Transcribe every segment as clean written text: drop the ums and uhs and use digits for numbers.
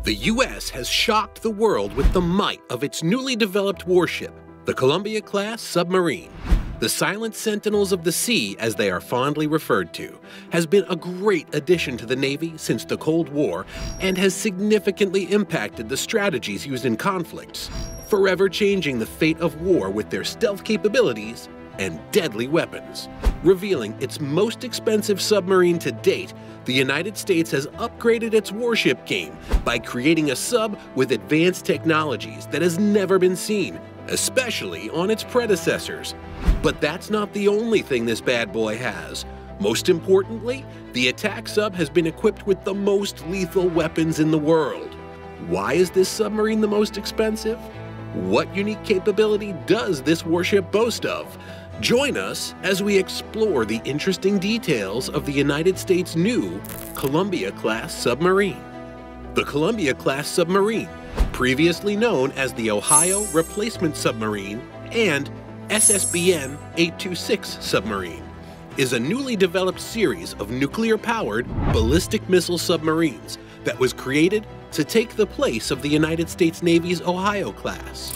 The U.S. has shocked the world with the might of its newly developed warship, the Columbia-class submarine. The Silent Sentinels of the Sea, as they are fondly referred to, has been a great addition to the Navy since the Cold War and has significantly impacted the strategies used in conflicts, forever changing the fate of war with their stealth capabilities and deadly weapons. Revealing its most expensive submarine to date, the United States has upgraded its warship game by creating a sub with advanced technologies that has never been seen, especially on its predecessors. But that's not the only thing this bad boy has. Most importantly, the attack sub has been equipped with the most lethal weapons in the world. Why is this submarine the most expensive? What unique capability does this warship boast of? Join us as we explore the interesting details of the United States' new Columbia-class submarine. The Columbia-class submarine, previously known as the Ohio Replacement Submarine and SSBN 826 submarine, is a newly developed series of nuclear-powered ballistic missile submarines that was created to take the place of the United States Navy's Ohio class.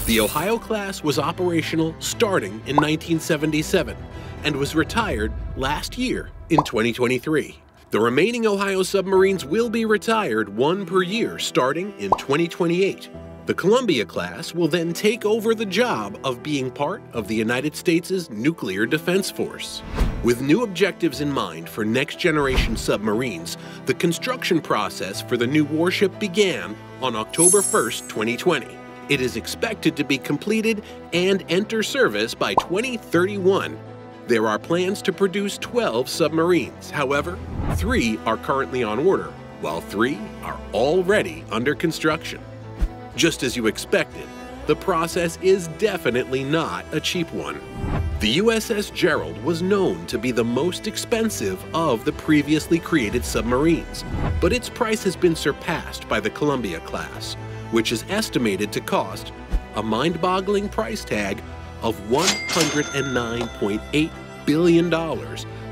The Ohio class was operational starting in 1977 and was retired last year in 2023. The remaining Ohio submarines will be retired one per year starting in 2028. The Columbia class will then take over the job of being part of the United States' nuclear defense force. With new objectives in mind for next-generation submarines, the construction process for the new warship began on October 1, 2020. It is expected to be completed and enter service by 2031. There are plans to produce 12 submarines. However, 3 are currently on order, while 3 are already under construction. Just as you expected, the process is definitely not a cheap one. The USS Gerald was known to be the most expensive of the previously created submarines, but its price has been surpassed by the Columbia class, which is estimated to cost a mind-boggling price tag of $109.8 billion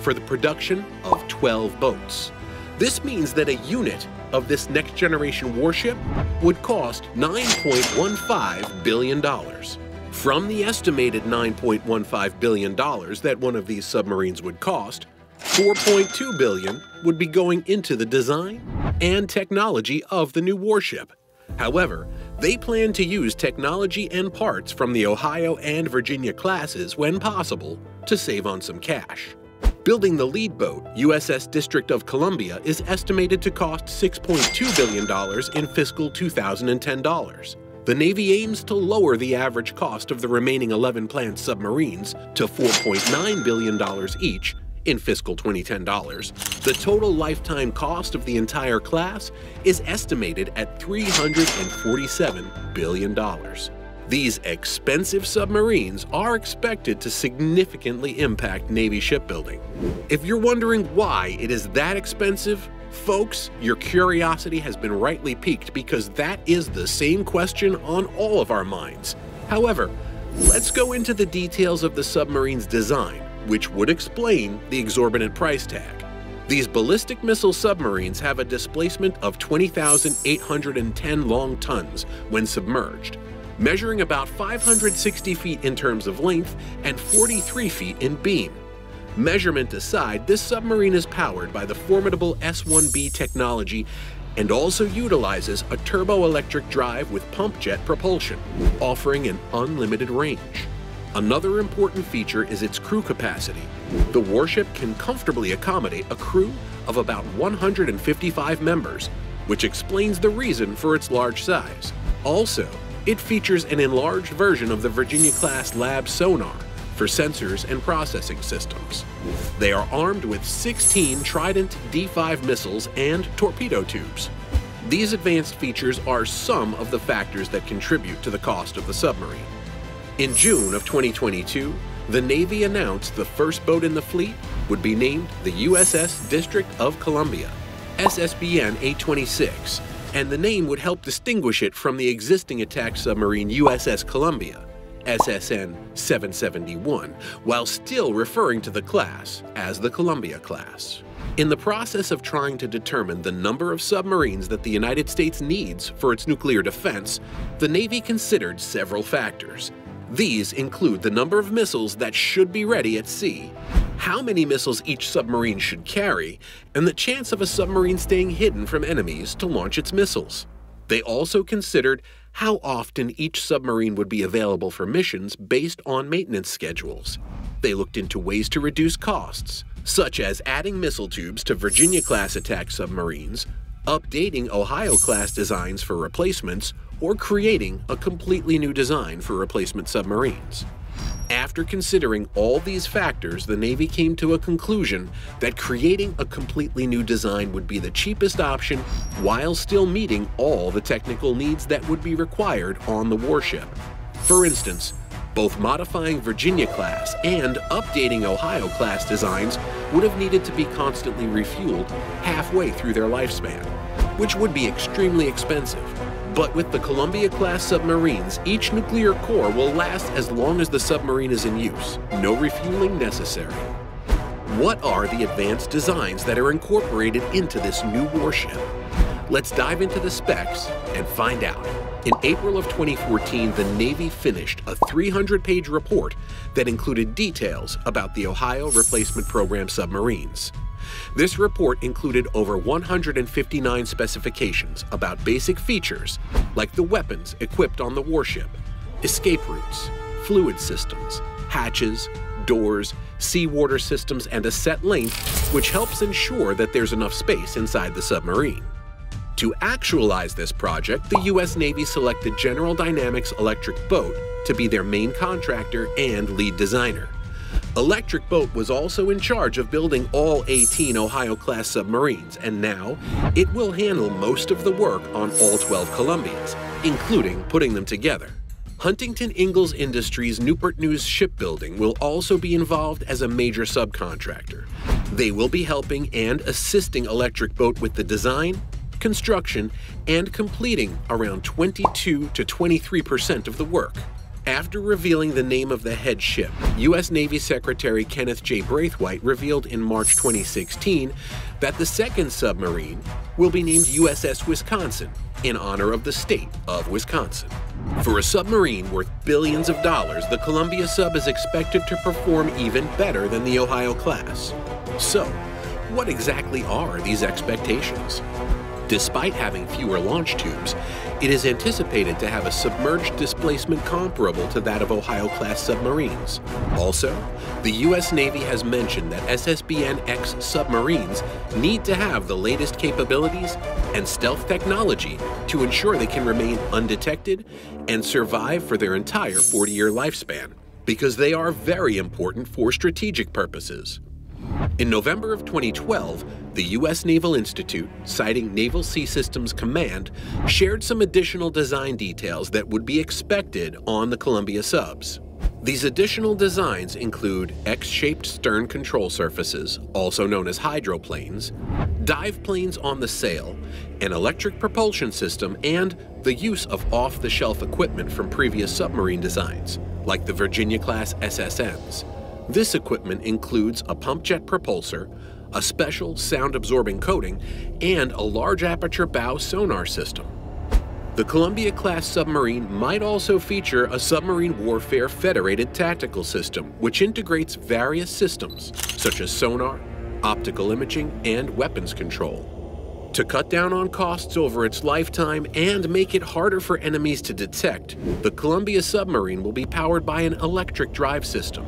for the production of 12 boats. This means that a unit of this next-generation warship would cost $9.15 billion. From the estimated $9.15 billion that one of these submarines would cost, $4.2 billion would be going into the design and technology of the new warship. However, they plan to use technology and parts from the Ohio and Virginia classes when possible to save on some cash. Building the lead boat, USS District of Columbia, is estimated to cost $6.2 billion in fiscal 2010 dollars. The Navy aims to lower the average cost of the remaining 11 planned submarines to $4.9 billion each in fiscal 2010 dollars. The total lifetime cost of the entire class is estimated at $347 billion. These expensive submarines are expected to significantly impact Navy shipbuilding. If you're wondering why it is that expensive, folks, your curiosity has been rightly piqued because that is the same question on all of our minds. However, let's go into the details of the submarine's design, which would explain the exorbitant price tag. These ballistic missile submarines have a displacement of 20,810 long tons when submerged, measuring about 560 feet in terms of length and 43 feet in beam. Measurement aside, this submarine is powered by the formidable S-1B technology and also utilizes a turbo-electric drive with pump jet propulsion, offering an unlimited range. Another important feature is its crew capacity. The warship can comfortably accommodate a crew of about 155 members, which explains the reason for its large size. Also, it features an enlarged version of the Virginia-class lab sonar for sensors and processing systems. They are armed with 16 Trident D5 missiles and torpedo tubes. These advanced features are some of the factors that contribute to the cost of the submarine. In June of 2022, the Navy announced the first boat in the fleet would be named the USS District of Columbia, SSBN 826, and the name would help distinguish it from the existing attack submarine USS Columbia, SSN 771, while still referring to the class as the Columbia class. In the process of trying to determine the number of submarines that the United States needs for its nuclear defense, the Navy considered several factors. These include the number of missiles that should be ready at sea, how many missiles each submarine should carry, and the chance of a submarine staying hidden from enemies to launch its missiles. They also considered how often each submarine would be available for missions based on maintenance schedules. They looked into ways to reduce costs, such as adding missile tubes to Virginia-class attack submarines, updating Ohio-class designs for replacements, or creating a completely new design for replacement submarines. After considering all these factors, the Navy came to a conclusion that creating a completely new design would be the cheapest option while still meeting all the technical needs that would be required on the warship. For instance, both modifying Virginia-class and updating Ohio-class designs would have needed to be constantly refueled halfway through their lifespan, which would be extremely expensive. But with the Columbia-class submarines, each nuclear core will last as long as the submarine is in use, no refueling necessary. What are the advanced designs that are incorporated into this new warship? Let's dive into the specs and find out. In April of 2014, the Navy finished a 300-page report that included details about the Ohio Replacement Program submarines. This report included over 159 specifications about basic features like the weapons equipped on the warship, escape routes, fluid systems, hatches, doors, seawater systems, and a set length, which helps ensure that there's enough space inside the submarine. To actualize this project, the U.S. Navy selected General Dynamics Electric Boat to be their main contractor and lead designer. Electric Boat was also in charge of building all 18 Ohio-class submarines, and now it will handle most of the work on all 12 Columbias, including putting them together. Huntington Ingalls Industries Newport News Shipbuilding will also be involved as a major subcontractor. They will be helping and assisting Electric Boat with the design, construction, and completing around 22 to 23% of the work. After revealing the name of the head ship, U.S. Navy Secretary Kenneth J. Braithwaite revealed in March 2016 that the second submarine will be named USS Wisconsin in honor of the state of Wisconsin. For a submarine worth billions of dollars, the Columbia sub is expected to perform even better than the Ohio class. So, what exactly are these expectations? Despite having fewer launch tubes, it is anticipated to have a submerged displacement comparable to that of Ohio-class submarines. Also, the U.S. Navy has mentioned that SSBN-X submarines need to have the latest capabilities and stealth technology to ensure they can remain undetected and survive for their entire 40-year lifespan, because they are very important for strategic purposes. In November of 2012, the U.S. Naval Institute, citing Naval Sea Systems Command, shared some additional design details that would be expected on the Columbia subs. These additional designs include X-shaped stern control surfaces, also known as hydroplanes, dive planes on the sail, an electric propulsion system, and the use of off-the-shelf equipment from previous submarine designs, like the Virginia-class SSNs. This equipment includes a pump jet propulsor, a special sound-absorbing coating, and a large aperture bow sonar system. The Columbia-class submarine might also feature a submarine warfare federated tactical system, which integrates various systems, such as sonar, optical imaging, and weapons control. To cut down on costs over its lifetime and make it harder for enemies to detect, the Columbia submarine will be powered by an electric drive system.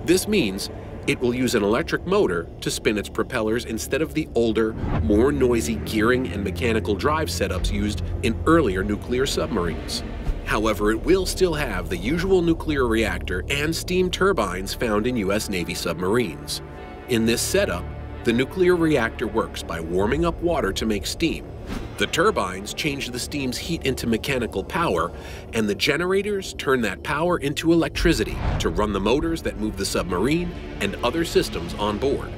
This means it will use an electric motor to spin its propellers instead of the older, more noisy gearing and mechanical drive setups used in earlier nuclear submarines. However, it will still have the usual nuclear reactor and steam turbines found in U.S. Navy submarines. In this setup, the nuclear reactor works by warming up water to make steam. The turbines change the steam's heat into mechanical power, and the generators turn that power into electricity to run the motors that move the submarine and other systems on board.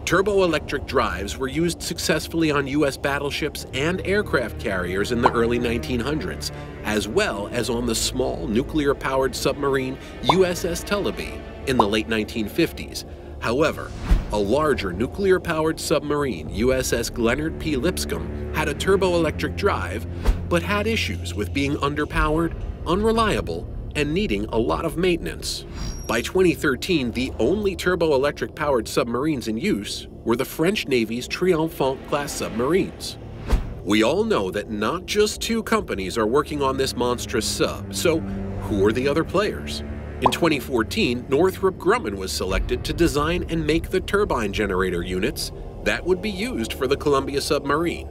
Turboelectric drives were used successfully on U.S. battleships and aircraft carriers in the early 1900s, as well as on the small nuclear-powered submarine USS Tullabee in the late 1950s. However, A larger nuclear-powered submarine, USS Leonard P. Lipscomb, had a turboelectric drive, but had issues with being underpowered, unreliable, and needing a lot of maintenance. By 2013, the only turboelectric-powered submarines in use were the French Navy's Triomphant-class submarines. We all know that not just two companies are working on this monstrous sub, so who are the other players? In 2014, Northrop Grumman was selected to design and make the turbine generator units that would be used for the Columbia submarine.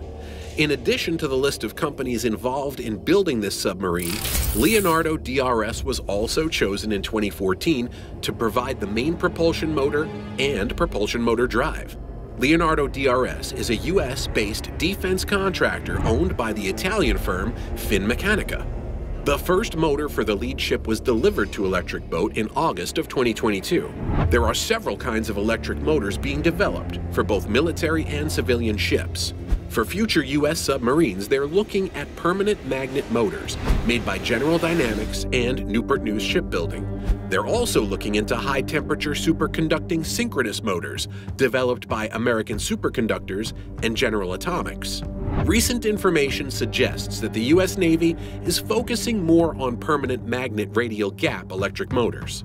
In addition to the list of companies involved in building this submarine, Leonardo DRS was also chosen in 2014 to provide the main propulsion motor and propulsion motor drive. Leonardo DRS is a US-based defense contractor owned by the Italian firm Finmeccanica. The first motor for the lead ship was delivered to Electric Boat in August of 2022. There are several kinds of electric motors being developed for both military and civilian ships. For future US submarines, they're looking at permanent magnet motors made by General Dynamics and Newport News Shipbuilding. They're also looking into high-temperature superconducting synchronous motors developed by American Superconductors and General Atomics. Recent information suggests that the US Navy is focusing more on permanent magnet radial gap electric motors.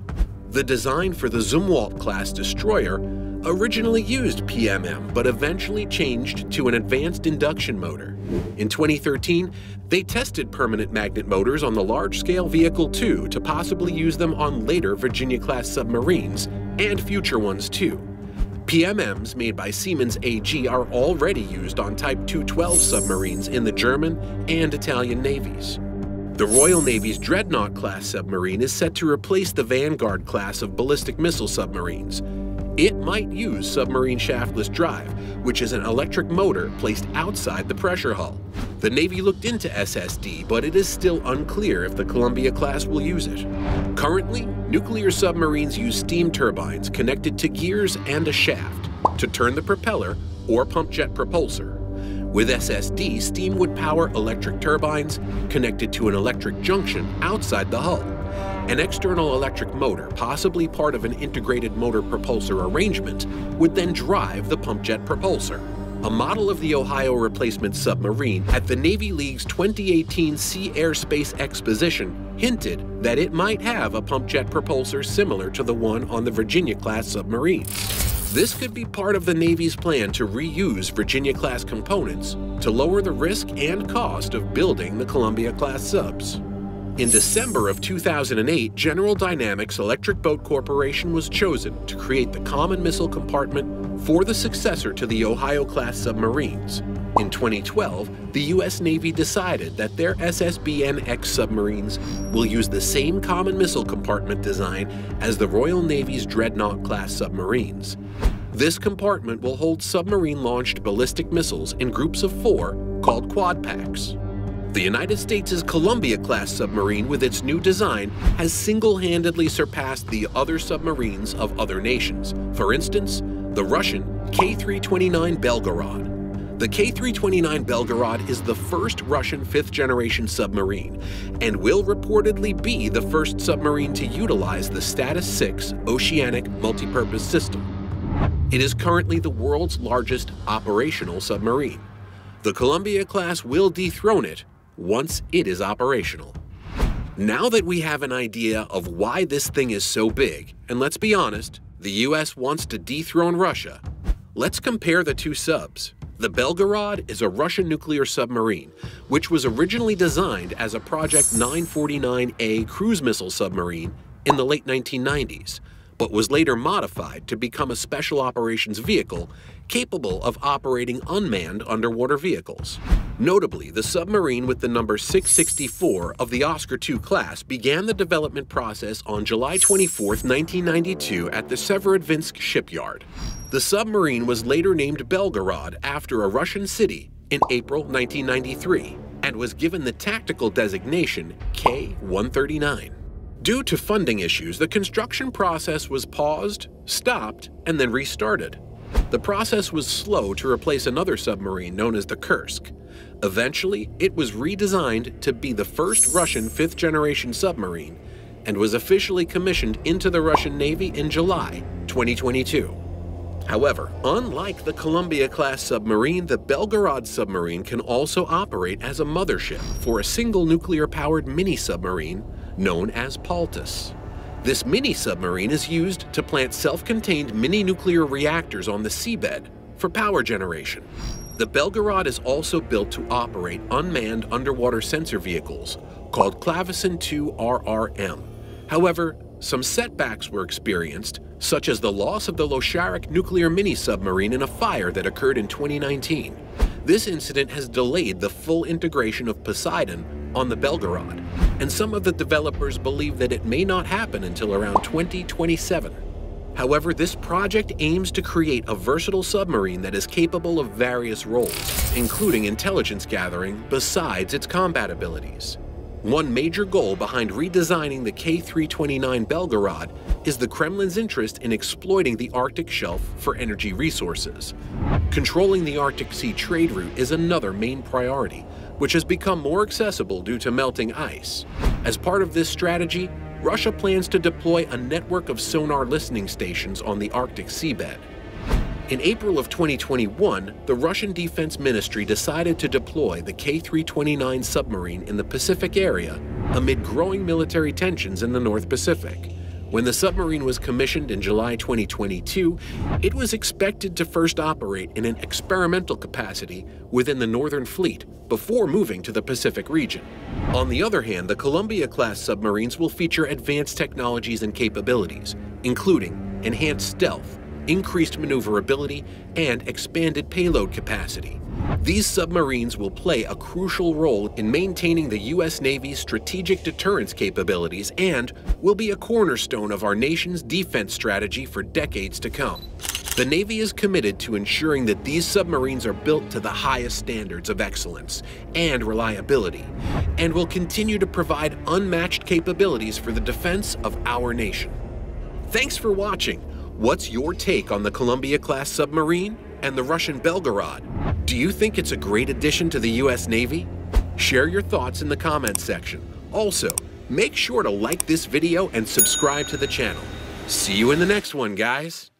The design for the Zumwalt-class destroyer originally used PMM, but eventually changed to an advanced induction motor. In 2013, they tested permanent magnet motors on the large-scale Vehicle 2 to possibly use them on later Virginia-class submarines, and future ones too. PMMs made by Siemens AG are already used on Type 212 submarines in the German and Italian navies. The Royal Navy's Dreadnought-class submarine is set to replace the Vanguard class of ballistic missile submarines. It might use submarine shaftless drive, which is an electric motor placed outside the pressure hull. The Navy looked into SSD, but it is still unclear if the Columbia class will use it. Currently, nuclear submarines use steam turbines connected to gears and a shaft to turn the propeller or pump jet propulsor. With SSD, steam would power electric turbines connected to an electric junction outside the hull. An external electric motor, possibly part of an integrated motor propulsor arrangement, would then drive the pump jet propulsor. A model of the Ohio replacement submarine at the Navy League's 2018 Sea Airspace Exposition hinted that it might have a pump jet propulsor similar to the one on the Virginia-class submarines. This could be part of the Navy's plan to reuse Virginia-class components to lower the risk and cost of building the Columbia-class subs. In December of 2008, General Dynamics Electric Boat Corporation was chosen to create the common missile compartment for the successor to the Ohio-class submarines. In 2012, the US Navy decided that their SSBN-X submarines will use the same common missile compartment design as the Royal Navy's Dreadnought-class submarines. This compartment will hold submarine-launched ballistic missiles in groups of 4 called quad packs. The United States' Columbia-class submarine with its new design has single-handedly surpassed the other submarines of other nations. For instance, the Russian K-329 Belgorod. The K-329 Belgorod is the first Russian 5th-generation submarine and will reportedly be the first submarine to utilize the Status 6 Oceanic Multipurpose System. It is currently the world's largest operational submarine. The Columbia class will dethrone it once it is operational. Now that we have an idea of why this thing is so big, and let's be honest, the US wants to dethrone Russia, let's compare the two subs. The Belgorod is a Russian nuclear submarine, which was originally designed as a Project 949A cruise missile submarine in the late 1990s, but was later modified to become a special operations vehicle capable of operating unmanned underwater vehicles. Notably, the submarine with the number 664 of the Oscar II class began the development process on July 24, 1992 at the Severodvinsk shipyard. The submarine was later named Belgorod after a Russian city in April 1993 and was given the tactical designation K-139. Due to funding issues, the construction process was paused, stopped, and then restarted. The process was slow to replace another submarine known as the Kursk. Eventually, it was redesigned to be the first Russian 5th-generation submarine and was officially commissioned into the Russian Navy in July 2022. However, unlike the Columbia-class submarine, the Belgorod submarine can also operate as a mothership for a single nuclear-powered mini-submarine known as Paltus. This mini-submarine is used to plant self-contained mini-nuclear reactors on the seabed for power generation. The Belgorod is also built to operate unmanned underwater sensor vehicles called Clavecin II RRM. However, some setbacks were experienced, such as the loss of the Losharik nuclear mini-submarine in a fire that occurred in 2019. This incident has delayed the full integration of Poseidon on the Belgorod, and some of the developers believe that it may not happen until around 2027. However, this project aims to create a versatile submarine that is capable of various roles, including intelligence gathering, besides its combat abilities. One major goal behind redesigning the K-329 Belgorod is the Kremlin's interest in exploiting the Arctic shelf for energy resources. Controlling the Arctic Sea trade route is another main priority, which has become more accessible due to melting ice. As part of this strategy, Russia plans to deploy a network of sonar listening stations on the Arctic seabed. In April of 2021, the Russian Defense Ministry decided to deploy the K-329 submarine in the Pacific area amid growing military tensions in the North Pacific. When the submarine was commissioned in July 2022, it was expected to first operate in an experimental capacity within the Northern Fleet before moving to the Pacific region. On the other hand, the Columbia-class submarines will feature advanced technologies and capabilities, including enhanced stealth, increased maneuverability, and expanded payload capacity. These submarines will play a crucial role in maintaining the U.S. Navy's strategic deterrence capabilities and will be a cornerstone of our nation's defense strategy for decades to come. The Navy is committed to ensuring that these submarines are built to the highest standards of excellence and reliability, and will continue to provide unmatched capabilities for the defense of our nation. Thanks for watching. What's your take on the Columbia-class submarine and the Russian Belgorod? Do you think it's a great addition to the U.S. Navy? Share your thoughts in the comments section. Also, make sure to like this video and subscribe to the channel. See you in the next one, guys.